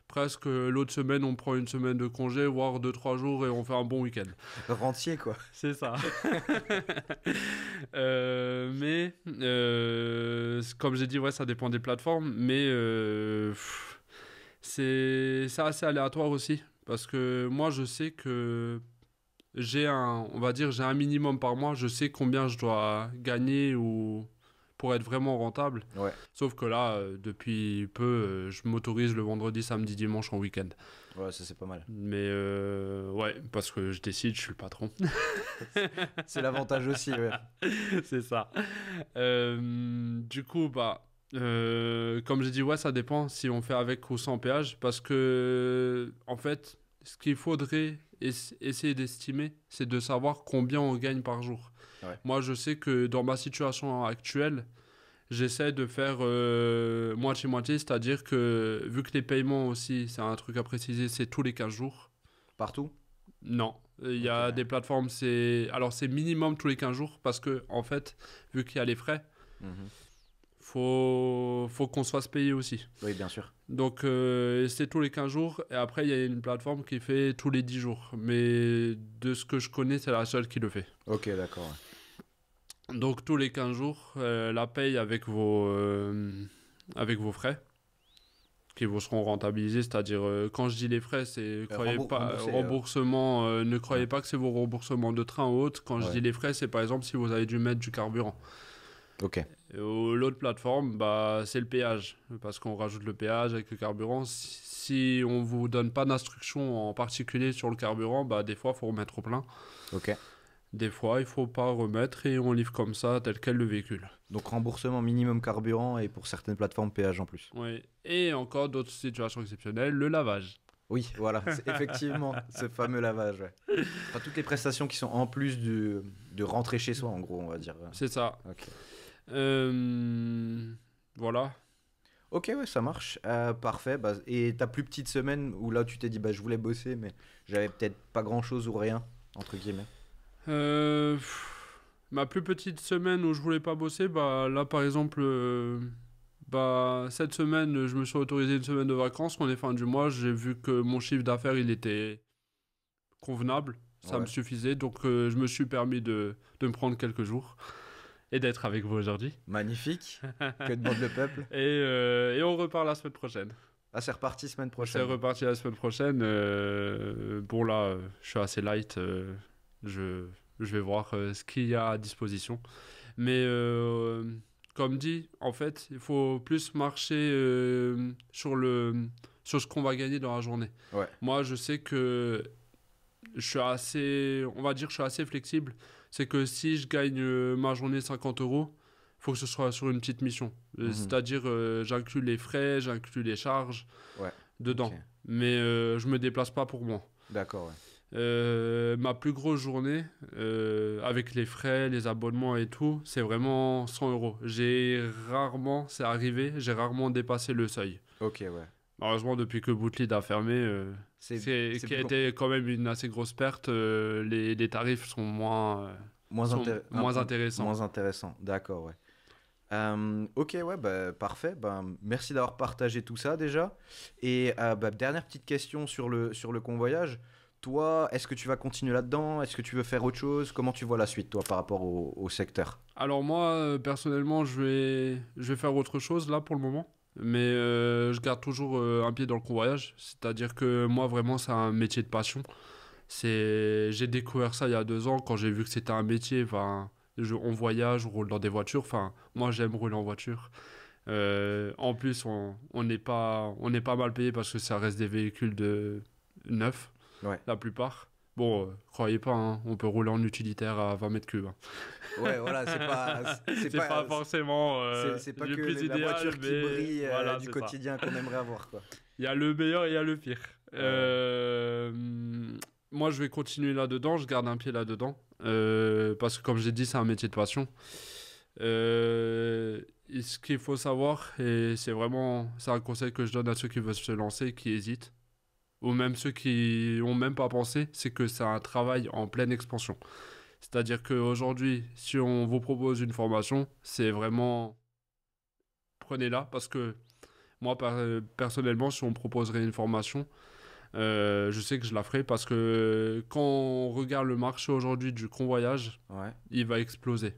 presque l'autre semaine on prend une semaine de congé, voire 2-3 jours et on fait un bon week-end. Rentier, quoi. C'est ça. Mais comme j'ai dit, ouais, ça dépend des plateformes, mais c'est assez aléatoire aussi parce que moi je sais que on va dire, j'ai un minimum par mois, je sais combien je dois gagner ou pour être vraiment rentable. Ouais. Sauf que là, depuis peu, je m'autorise le vendredi, samedi, dimanche en week-end. Ouais, ça c'est pas mal. Mais ouais, parce que je décide, je suis le patron. C'est l'avantage aussi, ouais. C'est ça. Du coup, bah, comme j'ai dit, ouais, ça dépend si on fait avec ou sans péage. Parce que, en fait, ce qu'il faudrait essayer d'estimer, c'est de savoir combien on gagne par jour. Ouais. Moi, je sais que dans ma situation actuelle, j'essaie de faire moitié-moitié, c'est-à-dire que, vu que les paiements aussi, c'est un truc à préciser, c'est tous les 15 jours. Partout? Non, il y Ok. a des plateformes, c'est minimum tous les 15 jours parce que en fait, vu qu'il y a les frais, Mhm. faut qu'on se fasse payer aussi. Oui, bien sûr. Donc c'est tous les 15 jours et après il y a une plateforme qui fait tous les 10 jours. Mais de ce que je connais, c'est la seule qui le fait. Ok, d'accord. Ouais. Donc tous les 15 jours, la paye avec vos frais qui vous seront rentabilisés, c'est-à-dire quand je dis les frais, c'est croyez pas remboursé, remboursement, ne croyez ouais. pas que c'est vos remboursements de train ou autre. Quand je Ouais. dis les frais, c'est par exemple si vous avez dû mettre du carburant. Ok. Et l'autre plateforme, bah c'est le péage parce qu'on rajoute le péage avec le carburant. Si on vous donne pas d'instruction en particulier sur le carburant, bah des fois faut remettre au plein. Ok. Des fois il faut pas remettre et on livre comme ça tel quel le véhicule. Donc remboursement minimum carburant et pour certaines plateformes péage en plus. Oui. Et encore d'autres situations exceptionnelles, le lavage. Oui, voilà, c'est effectivement ce fameux lavage. Ouais. Enfin, toutes les prestations qui sont en plus de rentrer chez soi, en gros, on va dire. C'est ça. Ok. Voilà. Ok, ouais, ça marche. Parfait. Bah, et ta plus petite semaine où là tu t'es dit, bah, je voulais bosser, mais j'avais peut-être pas grand-chose ou rien, entre guillemets. Ma plus petite semaine où je voulais pas bosser, bah là par exemple, bah cette semaine je me suis autorisé une semaine de vacances. On est fin du mois, j'ai vu que mon chiffre d'affaires il était convenable, ça me Ouais. suffisait, donc je me suis permis de me prendre quelques jours et d'être avec vous aujourd'hui. Magnifique. Que demande le peuple? Et on repart la semaine prochaine. Ah, c'est reparti semaine C'est prochaine. reparti la semaine prochaine. Bon là, je suis assez light. Je vais voir ce qu'il y a à disposition. Mais comme dit, en fait, il faut plus marcher sur ce qu'on va gagner dans la journée. Ouais. Moi, je sais que je suis assez, on va dire, je suis assez flexible. C'est que si je gagne ma journée 50 euros, il faut que ce soit sur une petite mission. Mhm. C'est-à-dire, j'inclus les frais, j'inclus les charges Ouais. dedans. Ok. Mais je me déplace pas pour moi. D'accord, ouais. Ma plus grosse journée, avec les frais, les abonnements et tout, c'est vraiment 100 euros. C'est arrivé, j'ai rarement dépassé le seuil. Ok, ouais. Malheureusement, depuis que Bootlead a fermé, C'est qui a plus été quand même une assez grosse perte, les tarifs sont moins intéressants. moins intéressant. D'accord, ouais. Ok, ouais, bah, parfait. Ben, merci d'avoir partagé tout ça déjà. Et bah, dernière petite question sur le convoyage. Toi, est-ce que tu vas continuer là-dedans? Est-ce que tu veux faire autre chose? Comment tu vois la suite, toi, par rapport au secteur? Alors moi, personnellement, je vais faire autre chose là pour le moment. Mais je garde toujours un pied dans le convoyage. C'est-à-dire que moi, vraiment, c'est un métier de passion. J'ai découvert ça il y a 2 ans quand j'ai vu que c'était un métier. Enfin, on voyage, on roule dans des voitures. Enfin, moi, j'aime rouler en voiture. En plus, on n'est pas mal payé parce que ça reste des véhicules neufs, Ouais. la plupart. Bon, croyez pas, hein, on peut rouler en utilitaire à 20 mètres cubes, hein. Ouais, voilà, C'est pas forcément c'est pas le que plus la idéal, voiture qui mais brille voilà, du c'est ça. quotidien qu'on aimerait avoir, quoi. Il y a le meilleur et il y a le pire. Ouais, Moi, je vais continuer là-dedans, je garde un pied là-dedans. Parce que, comme j'ai dit, c'est un métier de passion. Et ce qu'il faut savoir, et c'est un conseil que je donne à ceux qui veulent se lancer, qui hésitent, ou même ceux qui ont même pas pensé, c'est que c'est un travail en pleine expansion. C'est-à-dire qu'aujourd'hui, si on vous propose une formation, c'est vraiment prenez-la parce que moi, personnellement, si on me proposerait une formation, je sais que je la ferai parce que quand on regarde le marché aujourd'hui du convoyage, ouais, il va exploser.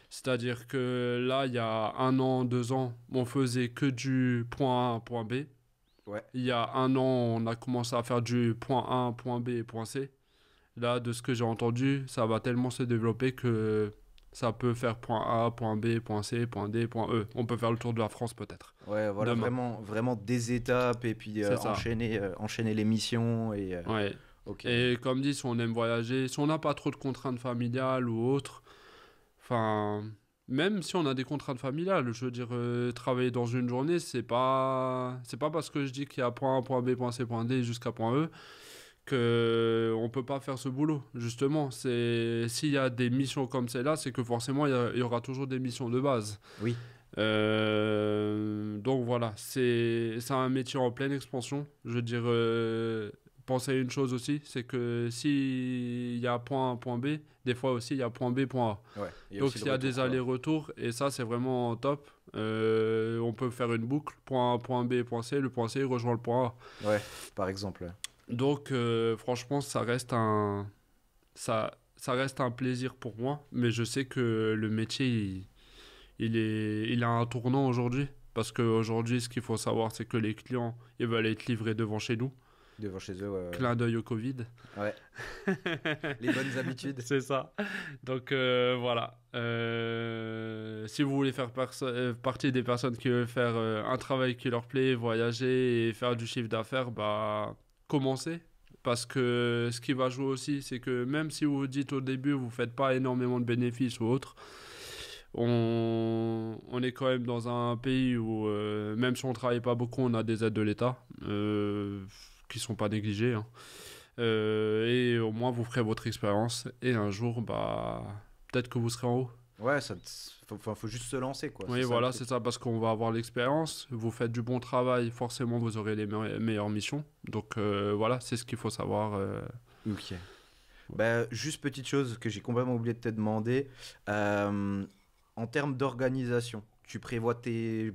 C'est-à-dire que là, il y a 1 an, 2 ans, on faisait que du point A, point B. ouais. Il y a 1 an, on a commencé à faire du point A, point B et point C. Là, de ce que j'ai entendu, ça va tellement se développer que ça peut faire point A, point B, point C, point D, point E. On peut faire le tour de la France peut-être. Ouais, voilà, Demain. vraiment, vraiment des étapes et puis C'est ça. enchaîner les missions et Ouais. ok, ouais. Et comme dit, si on aime voyager, si on n'a pas trop de contraintes familiales ou autres, enfin, même si on a des contraintes familiales, je veux dire, travailler dans une journée, c'est pas parce que je dis qu'il y a point A, point B, point C, point D jusqu'à point E que on peut pas faire ce boulot. Justement, c'est s'il y a des missions comme celle-là, c'est que forcément il y aura toujours des missions de base. Oui, Donc voilà, c'est un métier en pleine expansion. Je veux dire, pensez à une chose aussi, c'est que s'il y a point A, point B, des fois aussi il y a point B, point A. ouais. Il y a Donc aussi le s'il y a retour, des quoi. allers-retours, et ça c'est vraiment top, on peut faire une boucle, point A, point B, point C, le point C rejoint le point A. Ouais, par exemple. Donc franchement, ça reste un plaisir pour moi, mais je sais que le métier, il a un tournant aujourd'hui. Parce qu'aujourd'hui, ce qu'il faut savoir, c'est que les clients, ils veulent être livrés devant chez nous. Devant chez eux, ouais, Clin d'œil au Covid. ouais. Les bonnes habitudes. C'est ça. Donc voilà. Si vous voulez faire partie des personnes qui veulent faire un travail qui leur plaît, voyager et faire du chiffre d'affaires, bah commencez. Parce que ce qui va jouer aussi, c'est que même si vous dites au début, vous ne faites pas énormément de bénéfices ou autre, on est quand même dans un pays où, même si on ne travaille pas beaucoup, on a des aides de l'État qui ne sont pas négligées, hein. Et au moins, vous ferez votre expérience. Et un jour, bah, peut-être que vous serez en haut. Ouais, faut juste se lancer, quoi. C'est Oui, ça le voilà, c'est truc. ça, parce qu'on va avoir l'expérience. Vous faites du bon travail, forcément, vous aurez les meilleures missions. Donc voilà, c'est ce qu'il faut savoir. Ok. Bah, juste petite chose que j'ai complètement oublié de te demander. Euh, En termes d'organisation, tu prévois tes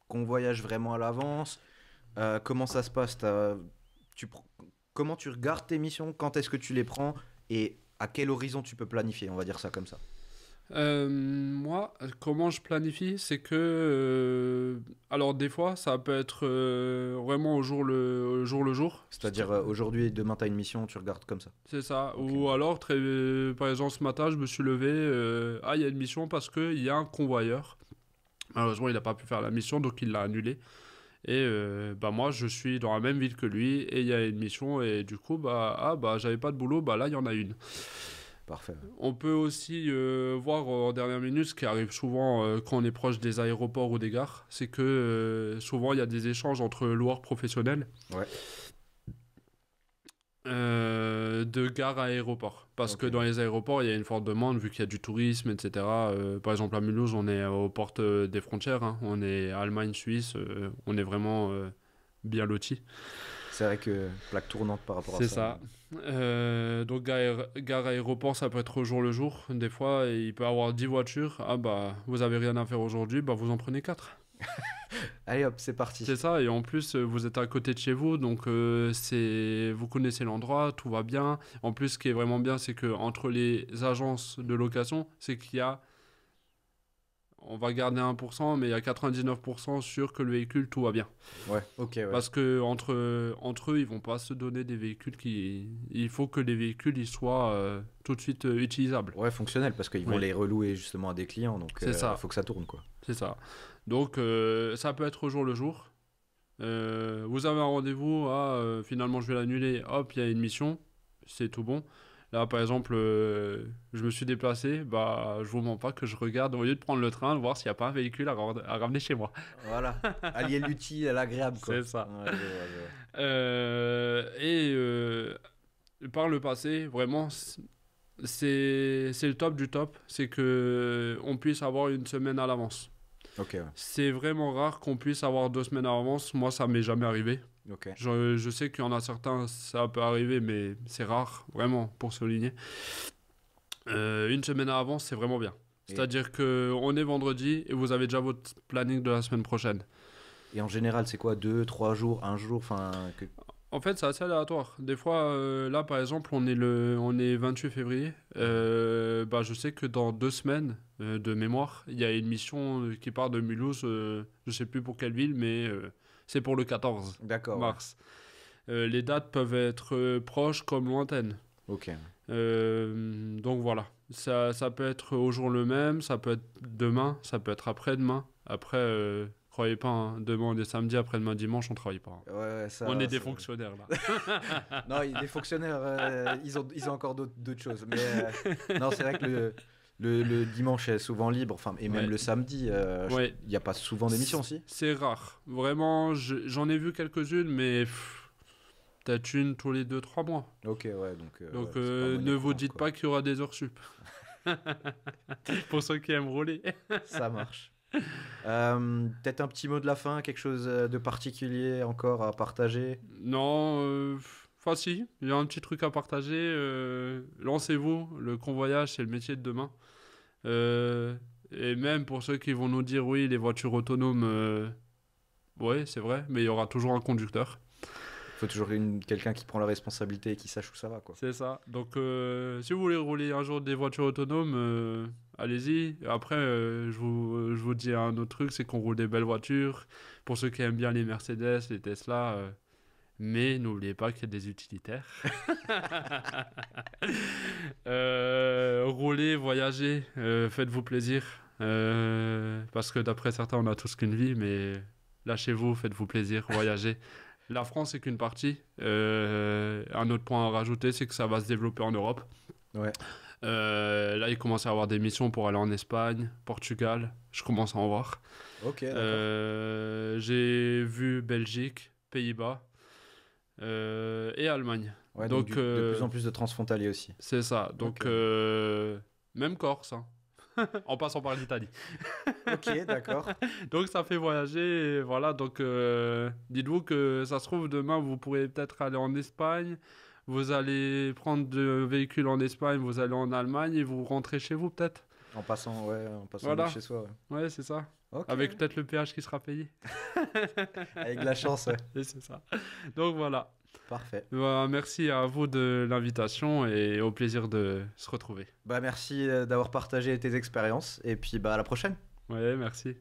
convoyages vraiment à l'avance? Comment ça se passe? Tu, pr- Comment tu regardes tes missions? Quand est-ce que tu les prends? Et à quel horizon tu peux planifier? On va dire ça comme ça. Moi, comment je planifie, c'est que... alors, des fois, ça peut être vraiment au jour le jour. C'est-à-dire aujourd'hui et demain, tu as une mission, tu regardes comme ça. C'est ça. Ok. Ou alors, par exemple, ce matin, je me suis levé. Il y a une mission parce qu'il y a un convoyeur. Malheureusement, il n'a pas pu faire la mission, donc il l'a annulée. Et bah moi, je suis dans la même ville que lui et il y a une mission. Et du coup, j'avais pas de boulot. Bah là, il y en a une. Parfait. On peut aussi voir en dernière minute ce qui arrive souvent quand on est proche des aéroports ou des gares. C'est que souvent, il y a des échanges entre loueurs professionnels. Ouais. De gare à aéroport. Parce que Ok. dans les aéroports, il y a une forte demande vu qu'il y a du tourisme, etc. Par exemple, à Mulhouse, on est aux portes des frontières, hein. On est Allemagne, Suisse. On est vraiment bien lotis. C'est vrai que plaque tournante par rapport à C'est ça. ça. Donc, gare aéroport, ça peut être au jour le jour. Des fois, il peut y avoir 10 voitures. Ah bah, vous avez rien à faire aujourd'hui, bah vous en prenez 4. Allez hop, c'est parti. C'est ça, et en plus, vous êtes à côté de chez vous, donc vous connaissez l'endroit, tout va bien. En plus, ce qui est vraiment bien, c'est que entre les agences de location, c'est qu'il y a, on va garder 1%, mais il y a 99% sûr que le véhicule, tout va bien. Ouais, ok, ouais. Parce que entre eux, ils vont pas se donner des véhicules qui... Il faut que les véhicules, ils soient tout de suite utilisables. Ouais, fonctionnel, parce qu'ils vont Oui, les relouer justement à des clients, donc c'est ça, faut que ça tourne, quoi. c'est ça. Donc, ça peut être au jour le jour. Vous avez un rendez-vous, finalement je vais l'annuler, hop, il y a une mission, c'est tout bon. Là, par exemple, je me suis déplacé, bah, je vous mens pas que je regarde, au lieu de prendre le train, voir s'il n'y a pas un véhicule à ramener chez moi. Voilà, allier l'utile à l'agréable, quoi. C'est ça. Ouais, je vois, je vois. Par le passé, vraiment, c'est le top du top, c'est que on puisse avoir une semaine à l'avance. Ok, ouais. C'est vraiment rare qu'on puisse avoir 2 semaines à l'avance, moi ça m'est jamais arrivé. Ok. Je sais qu'il y en a certains, ça peut arriver, mais c'est rare, vraiment, pour souligner. Une semaine à l'avance, c'est vraiment bien. Et, C'est-à-dire que on est vendredi et vous avez déjà votre planning de la semaine prochaine. et en général, c'est quoi? 2, 3 jours, un jour, enfin... En fait, c'est assez aléatoire. Des fois, là, par exemple, on est 28 février. Bah, je sais que dans 2 semaines, de mémoire, il y a une mission qui part de Mulhouse, je sais plus pour quelle ville, mais c'est pour le 14 D'accord, ouais. mars. Les dates peuvent être proches comme lointaines. Ok. Donc voilà, ça peut être au jour le même, ça peut être demain, ça peut être après-demain. Après, croyez pas, hein, demain on est samedi, après-demain dimanche, on travaille pas, hein. Ouais, ouais, On est ça... des fonctionnaires là. Non, les fonctionnaires, ils ont encore d'autres choses. Mais non, c'est vrai que le dimanche est souvent libre, enfin, et même Ouais, le samedi, ouais, il n'y a pas souvent d'émissions aussi. c'est rare. Vraiment, j'en ai vu quelques-unes, mais peut-être une tous les 2 3 mois. Ok, ouais, donc ouais, Donc c'est pas monnaie ne vous courante, dites quoi. pas qu'il y aura des heures sup. Pour ceux qui aiment rouler. Ça marche. Peut-être un petit mot de la fin, quelque chose de particulier encore à partager. Non, enfin si, il y a un petit truc à partager. Lancez-vous, le convoyage, c'est le métier de demain. Euh, et même pour ceux qui vont nous dire oui, les voitures autonomes, ouais, c'est vrai, mais il y aura toujours un conducteur. Il faut toujours quelqu'un qui prend la responsabilité et qui sache où ça va, quoi. C'est ça. Donc, si vous voulez rouler un jour des voitures autonomes, allez-y. Après, je vous dis un autre truc, c'est qu'on roule des belles voitures. Pour ceux qui aiment bien les Mercedes, les Tesla, mais n'oubliez pas qu'il y a des utilitaires. Roulez, voyagez, faites-vous plaisir. Parce que d'après certains, on a tous qu'une vie, mais lâchez-vous, faites-vous plaisir, voyagez. La France, c'est qu'une partie. Un autre point à rajouter, c'est que ça va se développer en Europe. Ouais, Là, il commence à y avoir des missions pour aller en Espagne, Portugal. Je commence à en voir. ok, d'accord. J'ai vu Belgique, Pays-Bas et Allemagne. Ouais, donc Donc, de plus en plus de transfrontaliers aussi. c'est ça. Donc, Ok, même Corse, hein, en passant par l'Italie. ok, d'accord. Donc, ça fait voyager. Et voilà. Donc, dites-vous que ça se trouve, demain, vous pourrez peut-être aller en Espagne. Vous allez prendre de véhicule en Espagne, vous allez en Allemagne et vous rentrez chez vous, peut-être. En passant de Voilà. chez soi. Ouais. Ouais, c'est ça. Ok, Avec peut-être le péage qui sera payé. avec de la chance, ouais. Et c'est ça. Donc, voilà. Parfait. Bah, merci à vous de l'invitation et au plaisir de se retrouver. Bah merci d'avoir partagé tes expériences et puis bah à la prochaine. Ouais, merci.